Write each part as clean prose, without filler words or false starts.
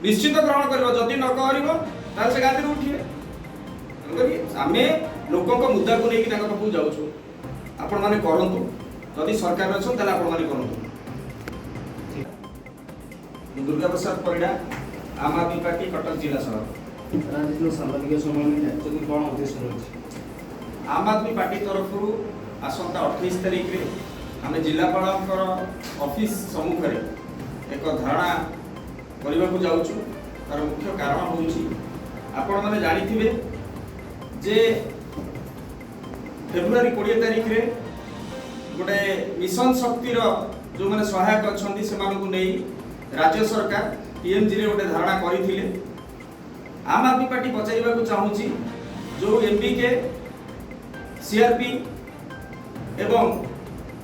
निश्चित ग्रहण कर जदि न कर से गादी उठिए आम लोक मुद्दा को लेकिन पाखक जाऊँ आपण मैंने करूँ जदि सरकार अच्छा आपण मैंने करूँ। दुर्गा प्रसाद परिड़ा आम आदमी पार्टी कटक जिला सभापति। राजनीति सांबादिक समय में कौन उद्देश्य रही आम आदमी पार्टी तरफ आसंता 28 तारिख रे आम जिलापाल ऑफिस सम्मुख में एक धारणा करने को जाऊँ। तार मुख्य कारण हूँ आपण मैंने जानी जे फेब्रुआरी 20 तारिख रे गोटे मिशन शक्तिर जो मैंने सहायक अच्छा से नहीं राज्य सरकार पीएमजी रे गोटे धारणा करते आम आदमी पार्टी पचार को चाहूँगी जो एमपीके सीआरपी एवं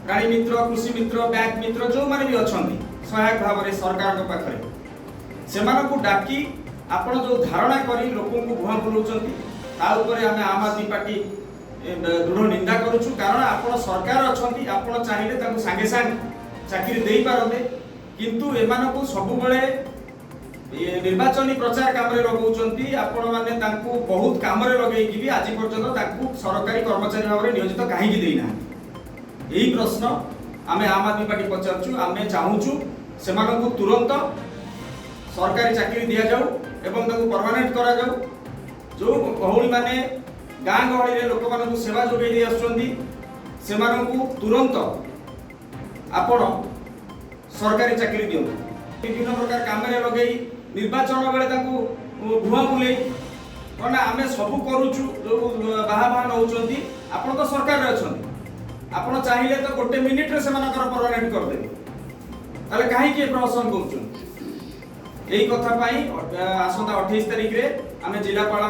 प्राणी मित्र कृषि मित्र बैंक मित्र जो मैंने भी अच्छा सहायक भाव में सरकार पाखे से डाकी आपण जो धारणा करी लोक भुआ बुलाऊँ आम आदमी पार्टी दृढ़ निंदा करुचु। कारण आप सरकार अच्छा आप चाहिए सांगे सांगे चाकरी दे पारते किंतु एमान को सब बेले निर्वाचन प्रचार काम लगे आपण मैंने बहुत काम लगे भी आज पर्यटन सरकारी कर्मचारी भाव में नियोजित कहीं देना यही प्रश्न आम आम आदमी पार्टी पचारू। आम चाहूँ से तुरंत सरकारी चाकरी दि जाऊ एवं परमानेंट करा जाऊ। जो गहली माने गाँ गहली लोक मान सेवा जोगे आसुँच तुरंत आपण सरकारी चाकरी दिखाँ विभिन्न प्रकार काम लगे निर्वाचन बेले भुआ बुले कौन आम सब करुचु जो बाहा नौ आप तो सरकार अच्छा आप चाहिए तो गोटे मिनिट से परमानेंट करदे कहीं प्रहसन कर यही कथा आसंता 28 तारिख रे आम जिलापाल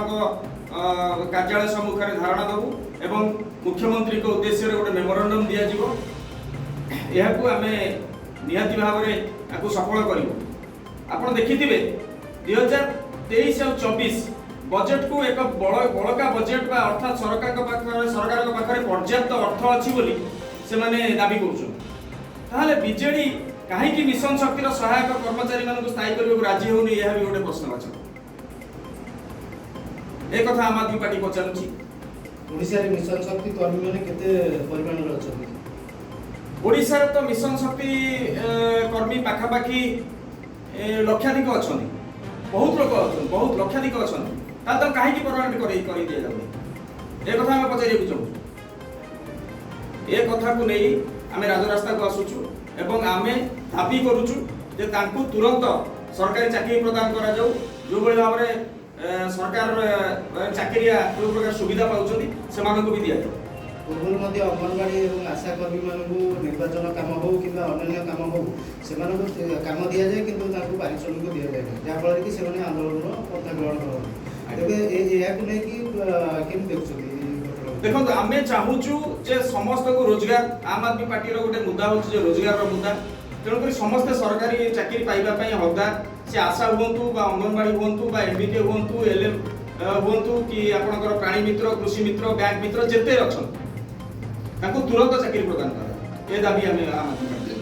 कार्यालय सम्मुख में धारणा देवु एवं मुख्यमंत्री को उद्देश्य गोटे मेमोरांडम दि जाव आम निहाती भाव में सफल करूँ। आप देखिए 2023 और 24 बजेट को एक बड़का बजेट अर्थात सरकार पाखे पर्याप्त अर्थ अच्छी से दाबी कर बीजेडी कहीं मिशन शक्तिर सहायक कर्मचारी मान स्थायी करने को राजी होनी यह भी गोटे प्रश्नवाचक एक कथा आम आदमी पार्टी पचारूँ। ओडिशा रे मिशन शक्ति कर्मी माने केते परिमाण रे अछथि ओडिशा रे तो मिशन शक्ति कर्मी पाखापाखि लक्षाधिक अच्छा बहुत लोक अच्छा बहुत लक्षाधिक अच्छा तो कहीं परमानेंट कर दि जाए एक कथा आम पचार चाहूँ। ए कथा को नहीं आम राजरास्ता को आसुचु एवं आम दाबी करुचु जे तांकु तुरंत सरकारी चाकरी प्रदान करा जाऊ जो भाई भाव में सरकार चाकरिया जो प्रकार सुविधा पाँच से भी दि जाए। पूर्व अंगनवाड़ी और आशा कर्मी मानक निर्वाचन काम हो कि अन्य काम हो से काम दि जाए कि पारिश्रमिक दि जाए जहाँफल कि से आंदोलन पथा ग्रहण कर देखो आम चाहूँ जे समस्त को रोजगार आम आदमी पार्टी गोटे मुद्दा हूँ जो रोजगार मुद्दा तेणुक समस्ते सरकारी चाकरी पाइबापी हकदार से आशा हूँ अंगनवाड़ी हूँ एमबीके हूँ एलएम हूँ कि आपंकर प्राणी मित्र कृषि मित्र बैंक मित्र जिते अच्छा तुरंत चाकरी प्रदान करा ये दाबी आम आदमी पार्टी।